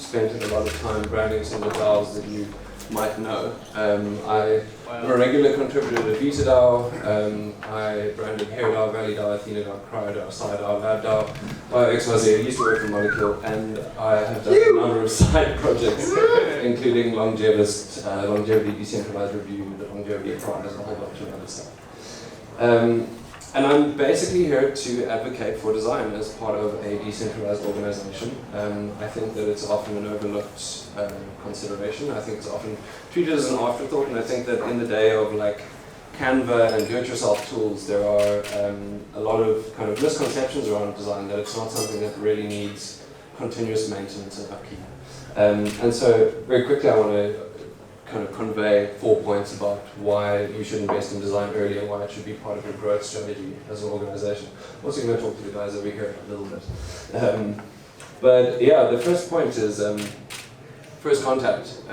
spent a lot of time branding some of the DAOs that you might know. I'm a regular contributor to Vita DAO. I branded Hair DAO, Valley DAO, Athena DAO, Cryo DAO, Side DAO, Lab DAO, XYZ. I used to work for Molecule, and I have done a number of side projects, including Longevity Decentralized Review, the Longevity Prize, a whole bunch of other stuff. And I'm basically here to advocate for design as part of a decentralized organization. I think that it's often an overlooked consideration. I think it's often treated as an afterthought, and I think that in the day of like Canva and do-it-yourself tools, there are a lot of kind of misconceptions around design, that it's not something that really needs continuous maintenance and upkeep. And so very quickly I want to kind of convey 4 points about why you should invest in design early and why it should be part of your growth strategy as an organization. I'm also going to talk to the guys over here a little bit. But yeah, the first point is first contact.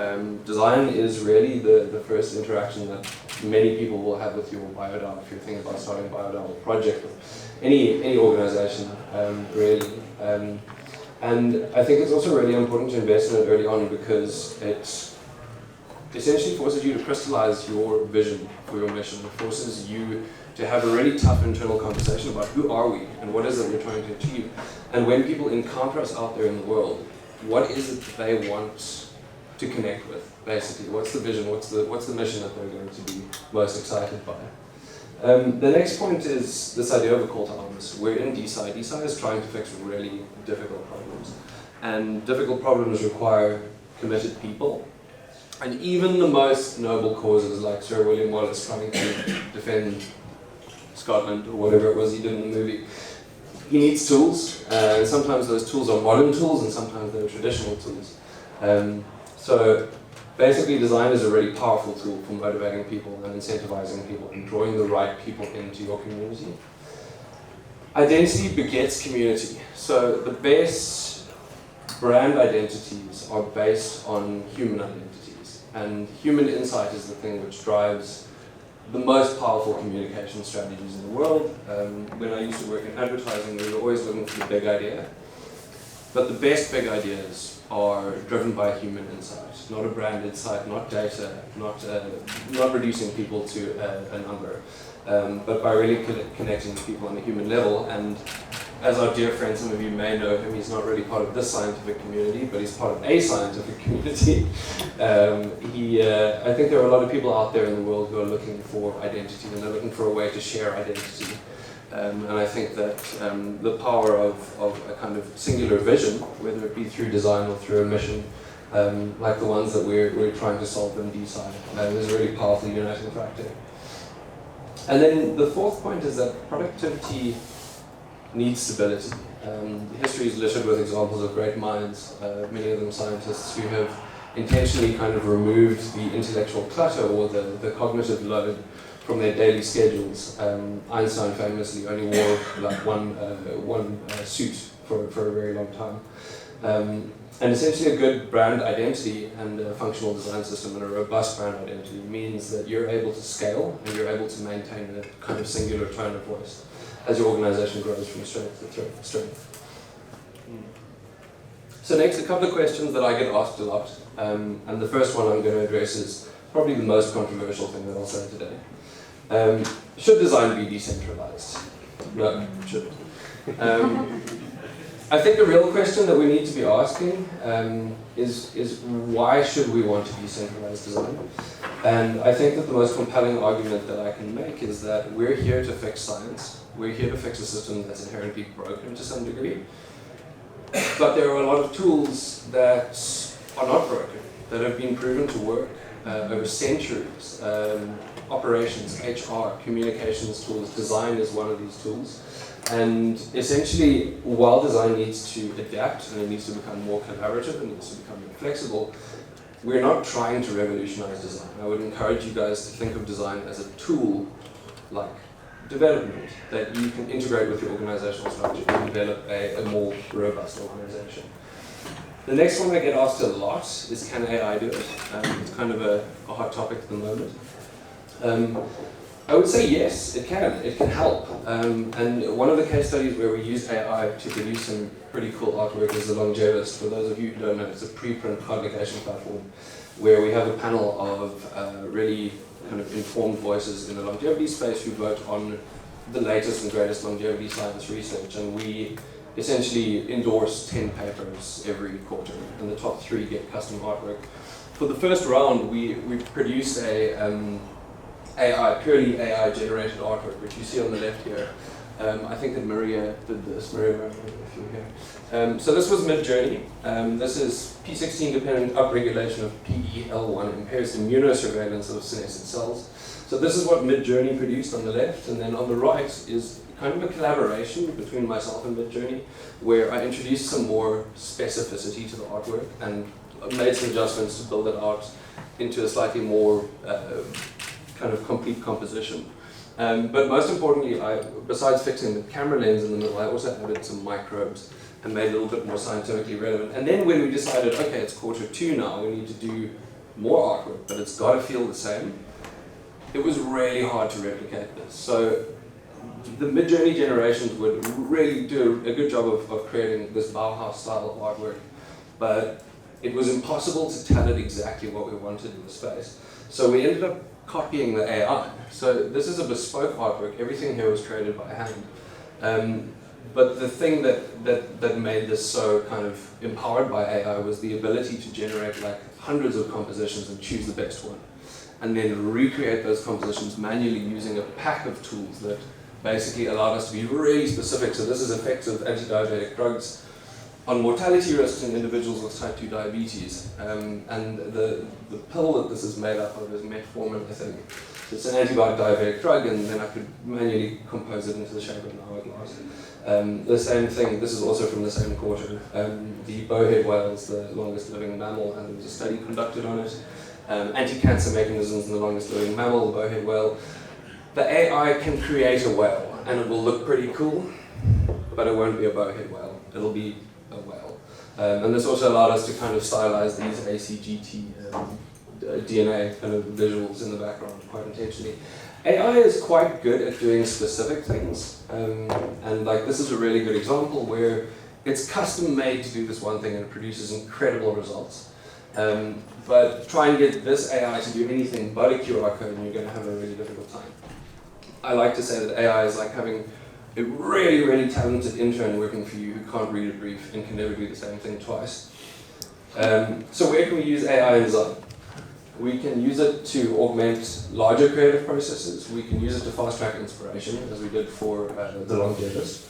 Design is really the first interaction that many people will have with your BioDAO if you're thinking about starting a BioDAO project with any organization, really. And I think it's also really important to invest in it early on because it essentially forces you to crystallize your vision for your mission. It forces you to have a really tough internal conversation about who are we and what is it we're trying to achieve. And when people encounter us out there in the world, what is it that they want to connect with, basically? What's the vision, what's the mission that they're going to be most excited by? The next point is this idea of a call to arms. We're in DeSci. DeSci is trying to fix really difficult problems. And difficult problems require committed people. And even the most noble causes, like Sir William Wallace trying to defend Scotland, or whatever it was he did in the movie, he needs tools. And sometimes those tools are modern tools, and sometimes they're traditional tools. So basically, design is a really powerful tool for motivating people and incentivizing people and drawing the right people into your community. Identity begets community. So the best brand identities are based on human identities. And human insight is the thing which drives the most powerful communication strategies in the world. When I used to work in advertising, we were always looking for the big idea. But the best big ideas are driven by human insight, not a brand insight, not data, not reducing people to a number, but by really connecting with people on a human level. And as our dear friend, some of you may know him, he's not really part of this scientific community, but he's part of a scientific community. I think there are a lot of people out there in the world who are looking for identity, and they're looking for a way to share identity. And I think that the power of a kind of singular vision, whether it be through design or through a mission, like the ones that we're trying to solve in DeSci, is a really powerful uniting factor. And then the fourth point is that productivity needs stability. History is littered with examples of great minds, many of them scientists, who have intentionally kind of removed the intellectual clutter or the cognitive load from their daily schedules. Einstein famously only wore like one suit for a very long time. And essentially a good brand identity and a functional design system and a robust brand identity means that you're able to scale and you're able to maintain a kind of singular tone of voice as your organization grows from strength to strength. So next, a couple of questions that I get asked a lot. And the first one I'm going to address is probably the most controversial thing that I'll say today. Should design be decentralized? No, it shouldn't. I think the real question that we need to be asking is why should we want to decentralize design? And I think that the most compelling argument that I can make is that we're here to fix science. We're here to fix a system that's inherently broken to some degree. But there are a lot of tools that are not broken, that have been proven to work over centuries. Operations, HR, communications tools, design is one of these tools. And essentially, while design needs to adapt and it needs to become more collaborative and needs to become more flexible, we're not trying to revolutionize design. I would encourage you guys to think of design as a tool like development that you can integrate with your organizational structure to develop a more robust organization. The next one I get asked a lot is, can AI do it? It's kind of a hot topic at the moment. I would say yes, it can. It can help. And one of the case studies where we use AI to produce some pretty cool artwork is the Longevist. For those of you who don't know, it's a preprint publication platform where we have a panel of really kind of informed voices in the longevity space who vote on the latest and greatest longevity science research. And we essentially endorse 10 papers every quarter, and the top 3 get custom artwork. For the first round, we produced a purely AI generated artwork, which you see on the left here. I think that Maria did this. Maria, if you're here. So this was Mid-Journey. This is P16 dependent upregulation of PEL1, impairs immunosurveillance of senescent cells. So this is what Mid-Journey produced on the left, and then on the right is kind of a collaboration between myself and Mid-Journey, where I introduced some more specificity to the artwork and made some adjustments to build it out into a slightly more kind of complete composition. But most importantly, besides fixing the camera lens in the middle, I also added some microbes and made it a little bit more scientifically relevant. And then when we decided, okay, it's quarter 2 now, we need to do more artwork, but it's got to feel the same, it was really hard to replicate this. So the Mid-Journey generations would really do a good job of creating this Bauhaus style of artwork, but it was impossible to tell it exactly what we wanted in the space. So we ended up copying the AI. So this is a bespoke artwork. Everything here was created by hand. But the thing that made this so kind of empowered by AI was the ability to generate like hundreds of compositions and choose the best one, and then recreate those compositions manually using a pack of tools that basically allowed us to be really specific. So this is effects of anti-diabetic drugs on mortality risks in individuals with type 2 diabetes. And the pill that this is made up of is metformin, I think. So it's an antibiotic diabetic drug, and then I could manually compose it into the shape of an hourglass. The same thing, this is also from the same quarter. The bowhead whale is the longest living mammal, and there was a study conducted on it. Anti-cancer mechanisms in the longest living mammal, the bowhead whale. The AI can create a whale, and it will look pretty cool, but it won't be a bowhead whale. It'll be a whale. And this also allowed us to kind of stylize these ACGT DNA kind of visuals in the background quite intentionally. AI is quite good at doing specific things, and like this is a really good example where it's custom made to do this one thing and it produces incredible results. But try and get this AI to do anything but a QR code and you're going to have a really difficult time. I like to say that AI is like having a really, really talented intern working for you who can't read a brief and can never do the same thing twice. So where can we use AI in design? We can use it to augment larger creative processes. We can use it to fast-track inspiration, as we did for the Longevist.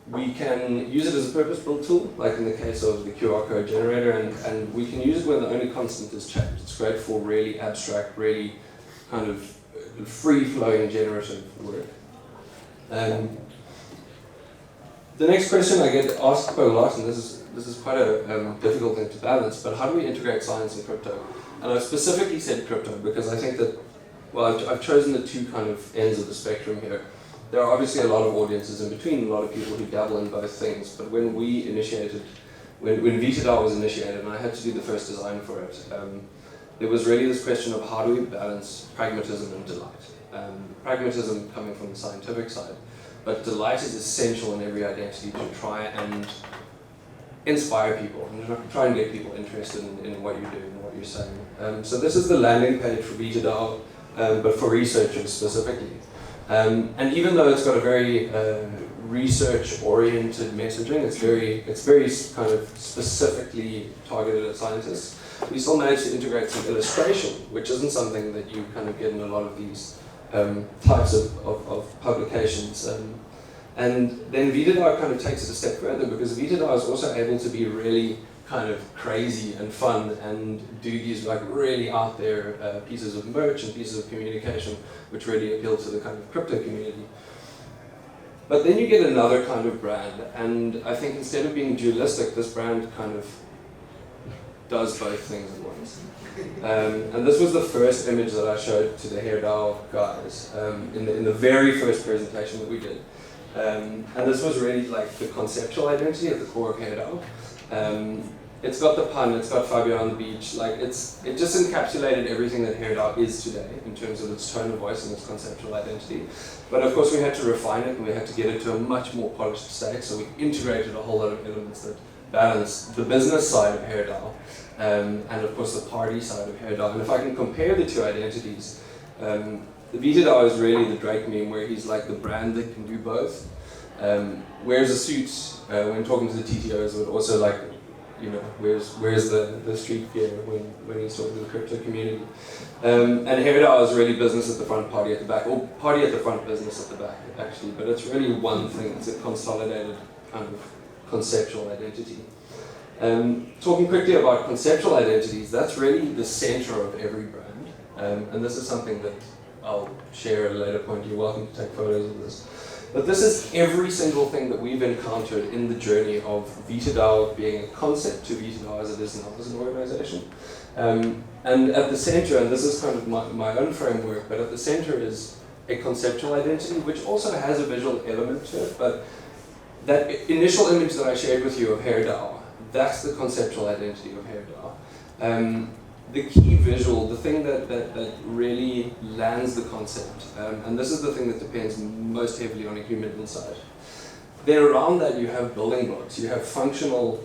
We can use it as a purpose-built tool, like in the case of the QR code generator, and we can use it when the only constant is change. It's great for really abstract, really kind of free-flowing generative work. The next question I get asked quite a lot, and this is quite a difficult thing to balance, but how do we integrate science and crypto? And I've specifically said crypto because I think that, well, I've chosen the two kind of ends of the spectrum here. There are obviously a lot of audiences in between, a lot of people who dabble in both things, but when we initiated, when VitaDAO was initiated, and I had to do the first design for it, there was really this question of how do we balance pragmatism and delight. Pragmatism coming from the scientific side, but delight is essential in every identity to try and inspire people and try and get people interested in what you're doing and what you're saying. So this is the landing page for VitaDAO, but for researchers specifically. And even though it's got a very research-oriented messaging, it's very kind of specifically targeted at scientists, we still managed to integrate some illustration, which isn't something that you kind of get in a lot of these types of publications. And then VitaDAO kind of takes it a step further because VitaDAO is also able to be really kind of crazy and fun and do these like really out there pieces of merch and pieces of communication which really appeal to the kind of crypto community. But then you get another kind of brand, and I think instead of being dualistic, this brand kind of does both things at once. And this was the first image that I showed to the HairDAO guys in the very first presentation that we did. And this was really like the conceptual identity at the core of HairDAO. it's got the pun, it's got Fabio on the beach, like it just encapsulated everything that HairDAO is today in terms of its tone of voice and its conceptual identity. But of course we had to refine it and we had to get it to a much more polished state, so we integrated a whole lot of elements that balance the business side of HairDAO and of course the party side of HairDAO. And if I can compare the two identities, the VitaDAO is really the Drake meme where he's like the brand that can do both. Wears a suit when talking to the TTOs, but also like, you know, wears the street gear when he's talking to the crypto community. And HairDAO is really business at the front, party at the back, or party at the front, business at the back, actually. But it's really one thing. It's a consolidated kind of conceptual identity. Talking quickly about conceptual identities, that's really the center of every brand. And this is something that I'll share at a later point. You're welcome to take photos of this. But this is every single thing that we've encountered in the journey of VitaDAO being a concept to VitaDAO as it is now as an organization. And at the center, and this is kind of my own framework, but at the center is a conceptual identity, which also has a visual element to it. But that initial image that I shared with you of HairDAO, that's the conceptual identity of HairDAO. The key visual, the thing that really lands the concept, and this is the thing that depends most heavily on a human insight. Then around that you have building blocks, you have functional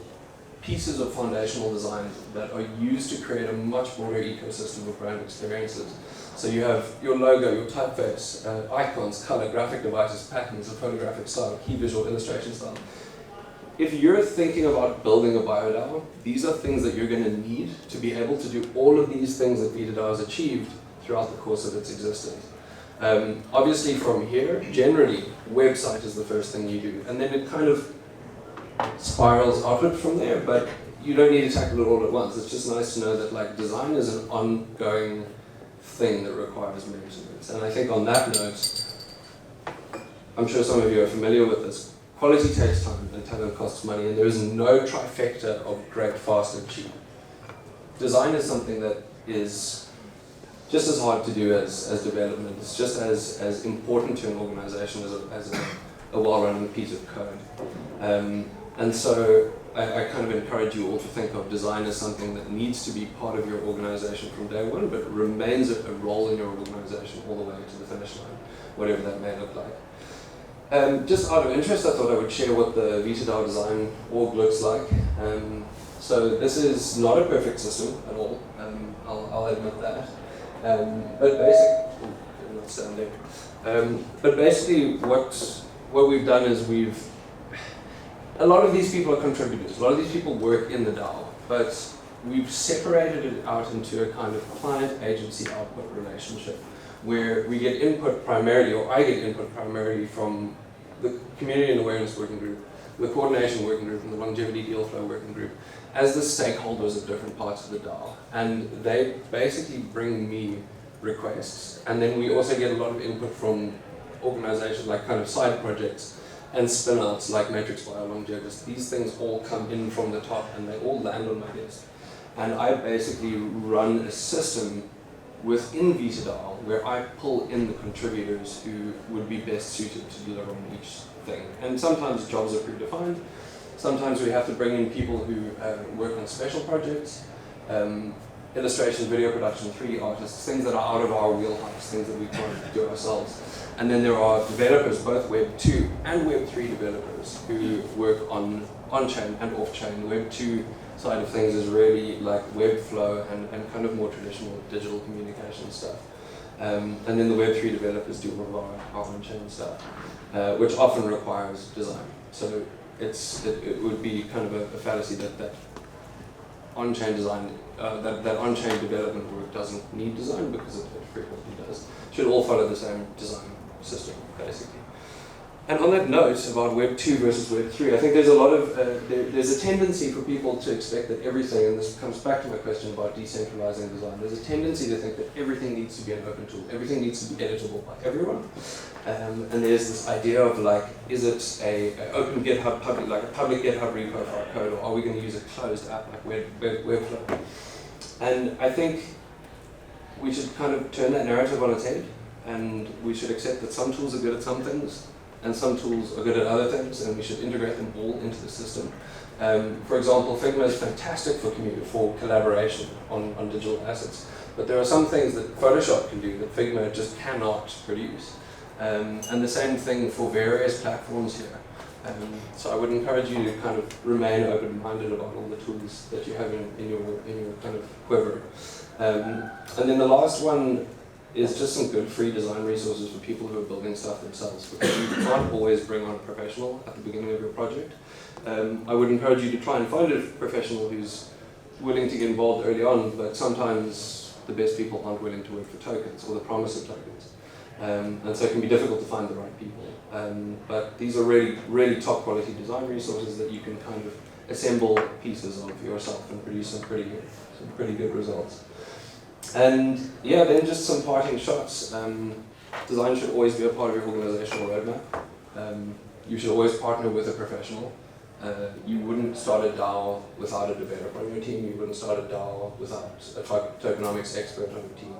pieces of foundational design that are used to create a much broader ecosystem of brand experiences. So you have your logo, your typeface, icons, color, graphic devices, patterns, a photographic style, key visual illustration style. If you're thinking about building a BioDAO, these are things that you're going to need to be able to do all of these things that VitaDAO has achieved throughout the course of its existence. Obviously from here, generally, website is the first thing you do, and then it kind of spirals outward from there, but you don't need to tackle it all at once. It's just nice to know that like design is an ongoing thing that requires maintenance. And I think on that note, I'm sure some of you are familiar with this. Quality takes time and talent costs money, and there is no trifecta of great, fast, and cheap. Design is something that is just as hard to do as development. It's just as important to an organization as a well-running piece of code. And so I kind of encourage you all to think of design as something that needs to be part of your organization from day one, but remains a role in your organization all the way to the finish line, whatever that may look like. Just out of interest, I thought I would share what the VitaDAO design org looks like. So this is not a perfect system at all, I'll admit that. But basically what we've done is a lot of these people are contributors, a lot of these people work in the DAO, but we've separated it out into a kind of client-agency output relationship, where we get input primarily, or I get input primarily from the Community and Awareness Working Group, the Coordination Working Group, and the Longevity Deal Flow Working Group, as the stakeholders of different parts of the DAO. And they basically bring me requests, and then we also get a lot of input from organizations like kind of side projects and spin-outs like Matrix Bio, Longevity. These things all come in from the top, and they all land on my desk. And I basically run a system within VitaDAO where I pull in the contributors who would be best suited to deliver on each thing. And sometimes jobs are predefined. Sometimes we have to bring in people who work on special projects, illustration, video production, 3D artists, things that are out of our wheelhouse, things that we can't do ourselves. And then there are developers, both Web 2 and Web 3 developers, who work on-chain and off-chain. The Web 2 side of things is really like Webflow and kind of more traditional digital communication stuff. And then the Web 3 developers do all of our on-chain stuff, which often requires design. So it would be kind of a fallacy that on-chain design, that on-chain development work doesn't need design, because it frequently does. It should all follow the same design system, basically. And on that note about Web 2 versus Web 3, I think there's a lot of, there's a tendency for people to expect that everything, and this comes back to my question about decentralizing design, there's a tendency to think that everything needs to be an open tool, everything needs to be editable by everyone. And there's this idea of like, is it a open GitHub, like a public GitHub repo for our code, or are we going to use a closed app like Webflow? And I think we should kind of turn that narrative on its head, and we should accept that some tools are good at some things, and some tools are good at other things, and we should integrate them all into the system. For example, Figma is fantastic for collaboration on digital assets, but there are some things that Photoshop can do that Figma just cannot produce. And the same thing for various platforms here. So I would encourage you to kind of remain open-minded about all the tools that you have in your kind of quiver. And then the last one is just some good free design resources for people who are building stuff themselves, because you can't always bring on a professional at the beginning of your project. I would encourage you to try and find a professional who's willing to get involved early on, but sometimes the best people aren't willing to work for tokens or the promise of tokens. And so it can be difficult to find the right people. But these are really, really top quality design resources that you can kind of assemble pieces of yourself and produce some pretty good results. And yeah, then just some parting shots. Design should always be a part of your organizational roadmap. You should always partner with a professional. You wouldn't start a DAO without a developer on your team. You wouldn't start a DAO without a tokenomics expert on your team.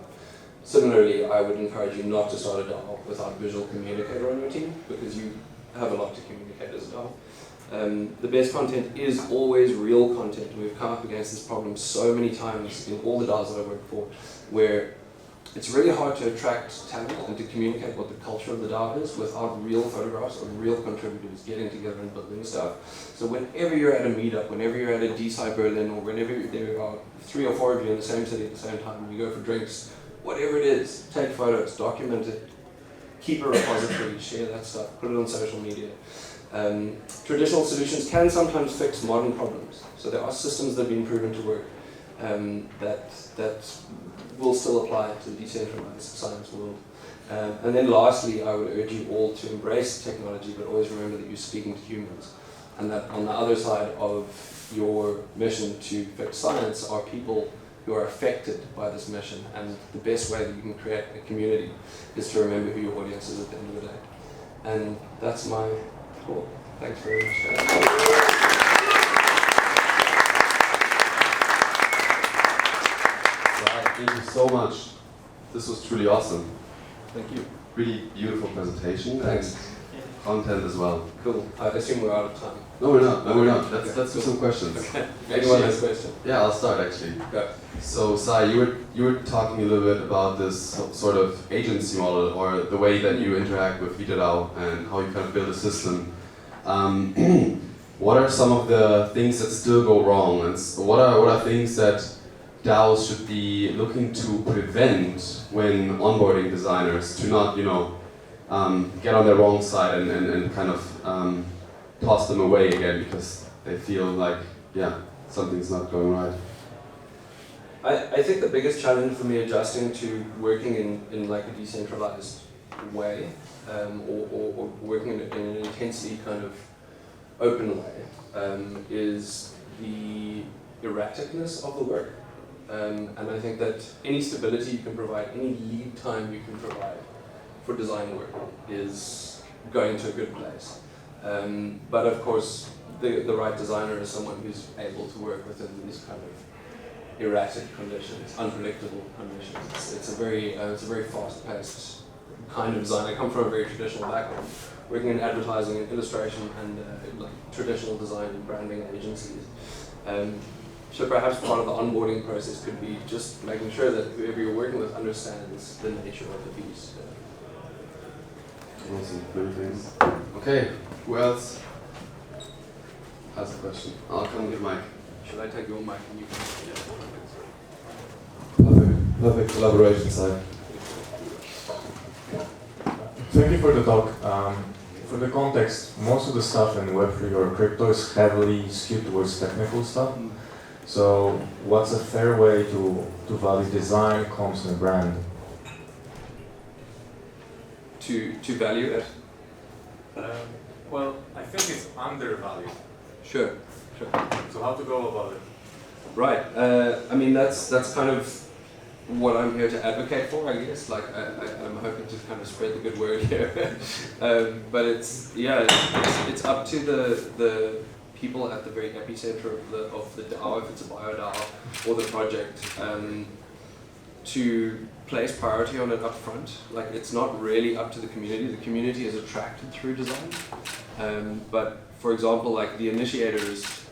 Similarly, I would encourage you not to start a DAO without a visual communicator on your team, because you have a lot to communicate as a DAO. The best content is always real content. We've come up against this problem so many times in all the DAOs that I work for, where it's really hard to attract talent and to communicate what the culture of the DAO is without real photographs of real contributors getting together and building stuff. So whenever you're at a meetup, whenever you're at a DeSci Berlin, or whenever there are 3 or 4 of you in the same city at the same time, you go for drinks, whatever it is, take photos, document it, keep a repository, share that stuff, put it on social media. Traditional solutions can sometimes fix modern problems. So there are systems that have been proven to work that will still apply to the decentralized science world. And then lastly, I would urge you all to embrace technology, but always remember that you're speaking to humans. And that on the other side of your mission to fix science are people who are affected by this mission. And the best way that you can create a community is to remember who your audience is at the end of the day. And that's my talk. Thanks very much. Thank you so much. This was truly awesome. Thank you. Really beautiful presentation. Thanks. And content as well. Cool. I assume we're out of time. No, we're not. No, we're not. Let's do some questions. Okay. Anyone has a question? Yeah, I'll start actually. Go. So, Si, you were talking a little bit about this sort of agency model, or the way that you interact with VitaDAO and how you kind of build a system. What are some of the things that still go wrong, and what are things that DAOs should be looking to prevent when onboarding designers to not, get on the wrong side and kind of toss them away again because they feel like, something's not going right? I think the biggest challenge for me adjusting to working in like a decentralized way, or working in an intensely kind of open way, is the erraticness of the work. And I think that any stability you can provide, any lead time you can provide for design work is going to a good place. But of course, the right designer is someone who's able to work within these kind of erratic conditions, unpredictable conditions. It's a very fast-paced kind of design. I come from a very traditional background, working in advertising and illustration and like traditional design and branding agencies. So perhaps part of the onboarding process could be just making sure that whoever you're working with understands the nature of the piece. Awesome, many things. Okay, who else has a question? I'll come with Mike. Should I take your mic and you can? Perfect collaboration, Si. Thank you for the talk. For the context, most of the stuff in Web3 or crypto is heavily skewed towards technical stuff. So what's a fair way to value design, comms, and brand? To value it? Well, I think it's undervalued. Sure. So how to go about it? Right. I mean, that's kind of what I'm here to advocate for, I guess. Like, I'm hoping to kind of spread the good word here. But it's up to the people at the very epicenter of the DAO, if it's a bio DAO or the project, to place priority on it up front. Like, it's not really up to the community. The community is attracted through design. But for example, like the initiators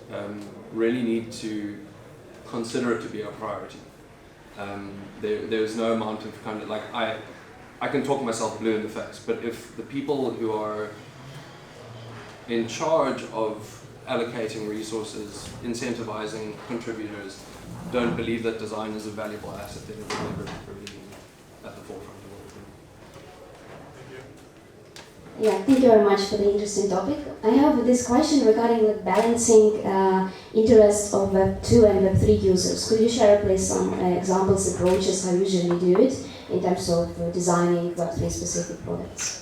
really need to consider it to be a priority. There's no amount of kind of like, I can talk myself blue in the face, but if the people who are in charge of allocating resources, incentivizing contributors, don't believe that design is a valuable asset, then it will never really be at the forefront of what we do. Yeah, thank you very much for the interesting topic. I have this question regarding like balancing interests of Web 2 and Web 3 users. Could you share please some examples, approaches, how you usually do it in terms of designing Web 3 specific products?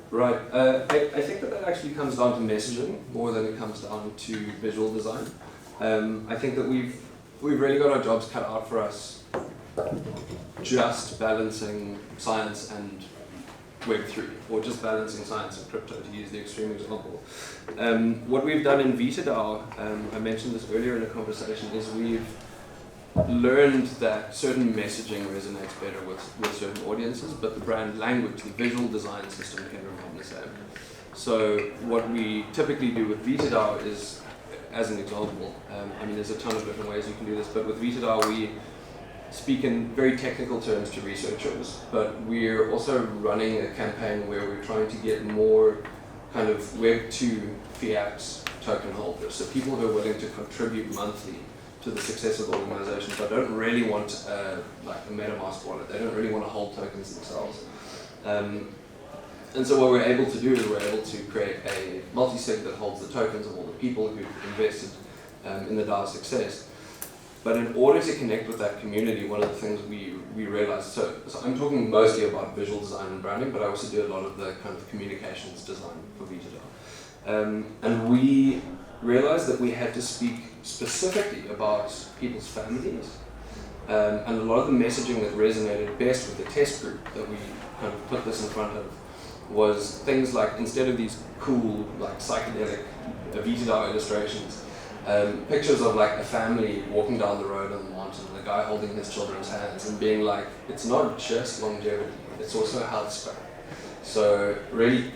Right. I think that actually comes down to messaging more than it comes down to visual design. I think that we've really got our jobs cut out for us just balancing science and Web3, or just balancing science and crypto, to use the extreme example. What we've done in VitaDAO, I mentioned this earlier in a conversation, is we've learned that certain messaging resonates better with certain audiences, but the brand language, the visual design system can remain the same. So what we typically do with VitaDAO is, as an example, I mean there's a ton of different ways you can do this, but with VitaDAO we speak in very technical terms to researchers, but we're also running a campaign where we're trying to get more kind of Web 2 fiat token holders, so people who are willing to contribute monthly to the success of the organization, but don't really want like a MetaMask wallet. They don't really want to hold tokens themselves. And so what we're able to do is we're able to create a multi-sig that holds the tokens of all the people who've invested in the DAO's success. But in order to connect with that community, one of the things we realized, so I'm talking mostly about visual design and branding, but I also do a lot of the kind of communications design for VitaDAO. And we realized that we had to speak specifically about people's families. And a lot of the messaging that resonated best with the test group that we kind of put this in front of was things like, instead of these cool, like psychedelic VitaDAO illustrations, pictures of like a family walking down the road on the mountain, and a guy holding his children's hands and being like, it's not just longevity, it's also a health span. So really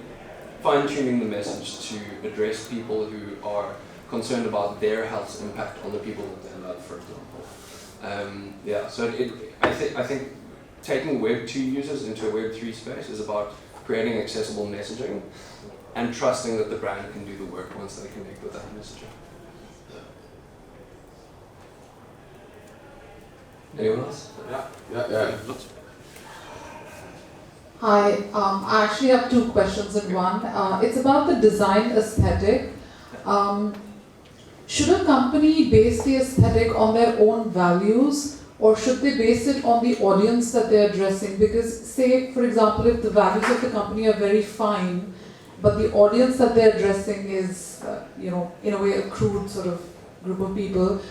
fine-tuning the message to address people who are concerned about their health's impact on the people that they love, for example. Yeah, so I think taking Web 2 users into a Web 3 space is about creating accessible messaging and trusting that the brand can do the work once they connect with that messaging. Anyone else? Yeah. Hi, I actually have two questions in one. It's about the design aesthetic. Should a company base the aesthetic on their own values, or should they base it on the audience that they're addressing? Because say, for example, if the values of the company are very fine, but the audience that they're addressing is, in a way a crude sort of group of people,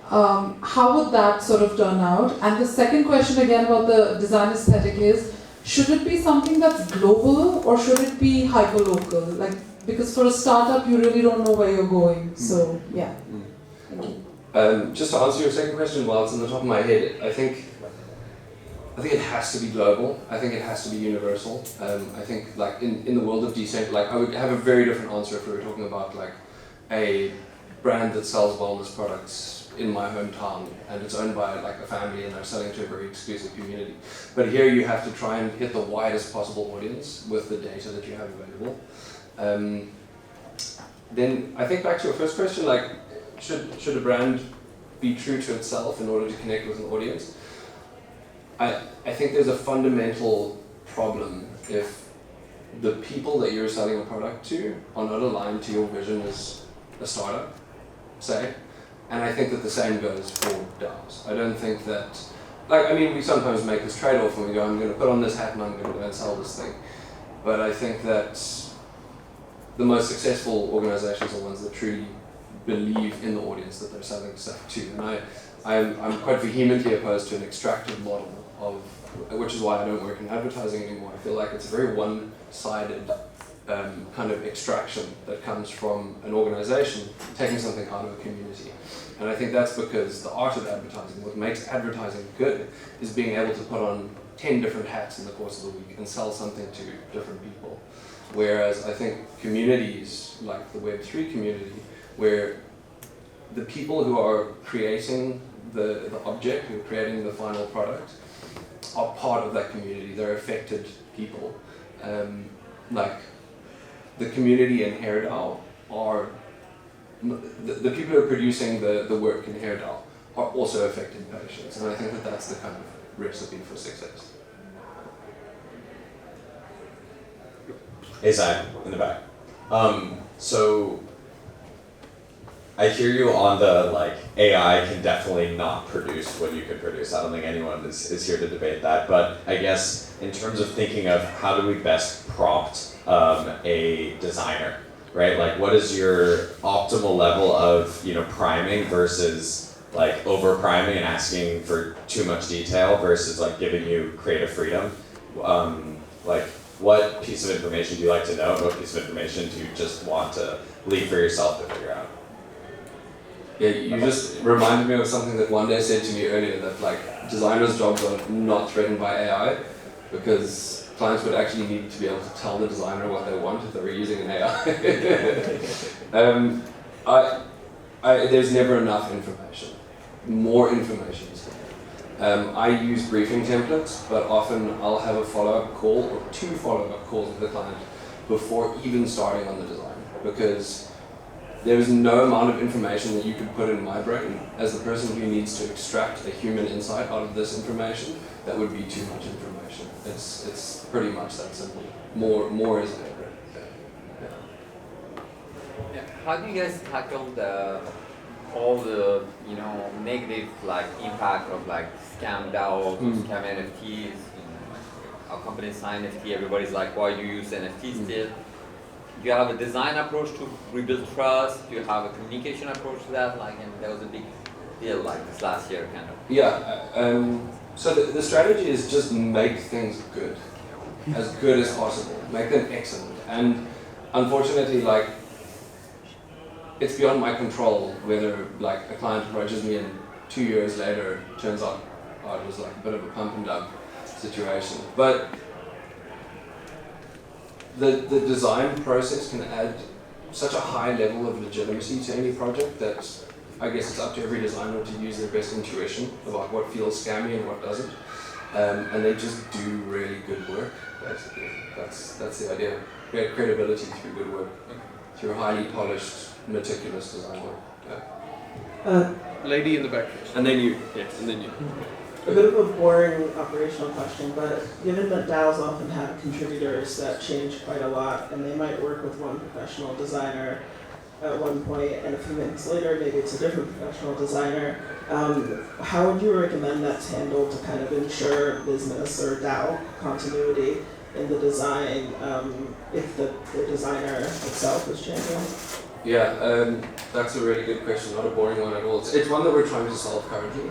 how would that sort of turn out? And the second question again about the design aesthetic is, should it be something that's global or should it be hyper-local? Like, because for a startup you really don't know where you're going. So yeah. Thank you. Just to answer your second question, while it's on the top of my head, I think it has to be global. I think it has to be universal. I think like in the world of decentralized, like I would have a very different answer if we were talking about like a brand that sells wellness products in my hometown and it's owned by like a family and they're selling to a very exclusive community. But here you have to try and hit the widest possible audience with the data that you have available. Then I think back to your first question, like should a brand be true to itself in order to connect with an audience? I think there's a fundamental problem if the people that you're selling a product to are not aligned to your vision as a startup, say. And I think that the same goes for DAOs. I don't think that, we sometimes make this trade-off and we go, I'm going to put on this hat and I'm going to go and sell this thing. But I think that the most successful organizations are ones that truly believe in the audience that they're selling stuff to. And I'm quite vehemently opposed to an extractive model which is why I don't work in advertising anymore. I feel like it's a very one-sided kind of extraction that comes from an organization taking something out of a community. And I think that's because the art of advertising, what makes advertising good, is being able to put on 10 different hats in the course of the week and sell something to different people. Whereas I think communities like the Web3 community, where the people who are creating the object, who are creating the final product, are part of that community. They're affected people. Like the community in HairDAO are, the people who are producing the work in HairDAO are also affected patients. And I think that that's the kind of recipe for success. Hey, Si, in the back. So I hear you on the AI can definitely not produce what you could produce. I don't think anyone is here to debate that. But I guess in terms of thinking of how do we best prompt a designer, right? Like what is your optimal level of priming versus over priming and asking for too much detail versus giving you creative freedom? What piece of information do you like to know? What piece of information do you just want to leave for yourself to figure out? Yeah, you just reminded me of something that one day said to me earlier, that designers' jobs are not threatened by AI, because clients would actually need to be able to tell the designer what they want if they were using an AI. There's never enough information. More information is better. I use briefing templates, but often I'll have a follow-up call or 2 follow-up calls with the client before even starting on the design, because there is no amount of information that you could put in my brain as the person who needs to extract a human insight out of this information. That would be too much information. It's pretty much that simple. More is better. Yeah. How do you guys tackle all the negative impact of scam DAO, scam NFTs? Our company signed NFT. Everybody's like, why do you use NFT still? Do you have a design approach to rebuild trust? Do you have a communication approach to that? And that was a big deal this last year, kind of. Yeah. So the strategy is just make things good as possible. Make them excellent. And unfortunately, it's beyond my control whether a client approaches me and 2 years later turns out it was a bit of a pump and dump situation. But the design process can add such a high level of legitimacy to any project that I guess it's up to every designer to use their best intuition about what feels scammy and what doesn't. And they just do really good work, basically. That's the idea. Create credibility through good work, through highly polished, meticulous design work. Yeah. Lady in the back first. And then you. Yes. And then you. A bit of a boring operational question, but given that DAOs often have contributors that change quite a lot, and they might work with one professional designer at one point, and a few minutes later, maybe it's a different professional designer, how would you recommend that's handled to kind of ensure business or DAO continuity in the design if the designer itself is changing? Yeah, that's a really good question, not a boring one at all. It's one that we're trying to solve currently.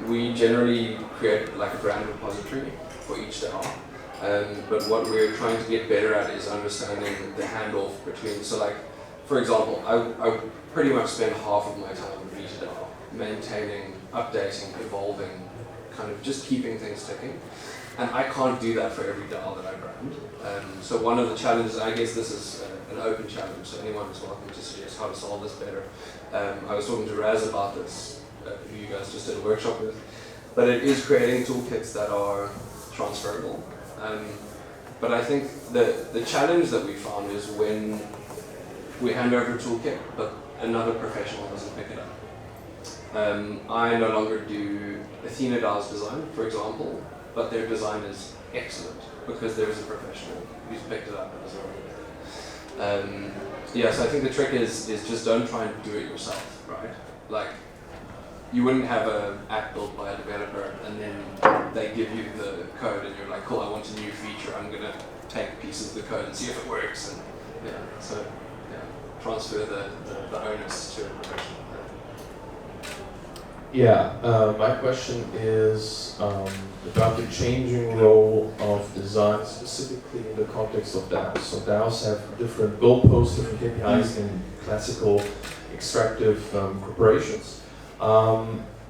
We generally create a brand repository for each DAO, but what we're trying to get better at is understanding the handoff between, for example, I pretty much spend half of my time with each DAO, maintaining, updating, evolving, kind of just keeping things ticking. And I can't do that for every DAO that I brand. So one of the challenges, I guess this is an open challenge, so anyone is welcome to suggest how to solve this better. I was talking to Raz about this, who you guys just did a workshop with, but it is creating toolkits that are transferable. But I think the challenge that we found is when we hand over a toolkit, but another professional doesn't pick it up. I no longer do Athena DAO's design, for example, but their design is excellent because there is a professional who's picked it up and is already there. So I think the trick is just don't try and do it yourself, right? You wouldn't have an app built by a developer and then they give you the code and you're like, cool, I want a new feature, I'm gonna take pieces of the code and see if it works. And transfer the onus to a professional. My question is about the changing role of design, specifically in the context of DAOs. So DAOs have different goalposts, different KPIs in classical extractive corporations.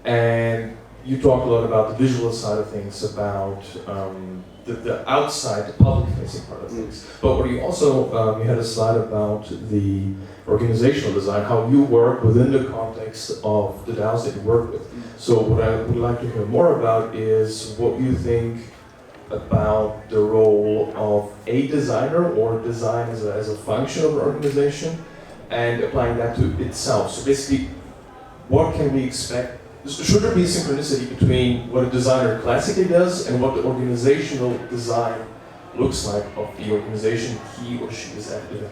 And you talk a lot about the visual side of things, about the outside, the public-facing part of things. But what you also, you had a slide about the organizational design, how you work within the context of the DAOs that you work with. So what I would like to hear more about is what you think about the role of a designer or design as a function of an organization and applying that to itself. So basically, what can we expect? Should there be synchronicity between what a designer classically does and what the organizational design looks like of the organization he or she is active in?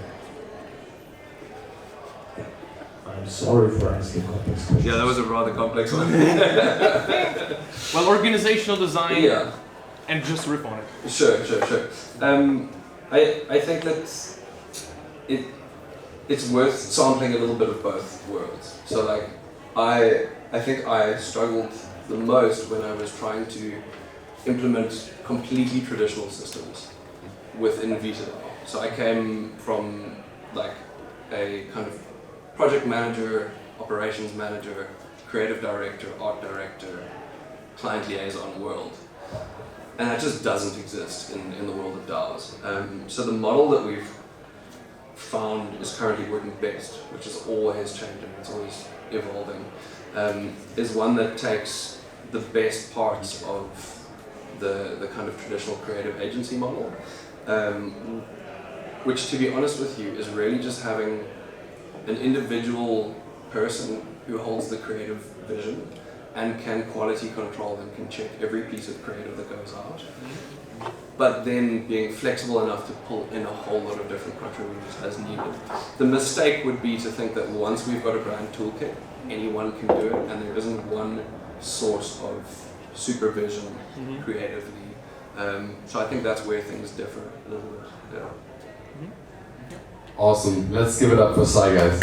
I'm sorry for asking complex questions. Yeah, that was a rather complex one. Well, organizational design, Yeah. and just riff on it. Sure. I think that it's worth sampling a little bit of both worlds. So like, I think I struggled the most when I was trying to implement completely traditional systems within VitaDAO. So I came from like a kind of project manager, operations manager, creative director, art director, client liaison world. And that just doesn't exist in the world of DAOs. So the model that we've found is currently working best, which is always changing, it's always evolving, is one that takes the best parts of the kind of traditional creative agency model, which, to be honest with you, is really just having an individual person who holds the creative vision and can quality control and can check every piece of creative that goes out, but then being flexible enough to pull in a whole lot of different contributors as needed. The mistake would be to think that once we've got a brand toolkit, anyone can do it, and there isn't one source of supervision creatively. So I think that's where things differ a little bit. Yeah. Awesome. Let's give it up for Si, guys.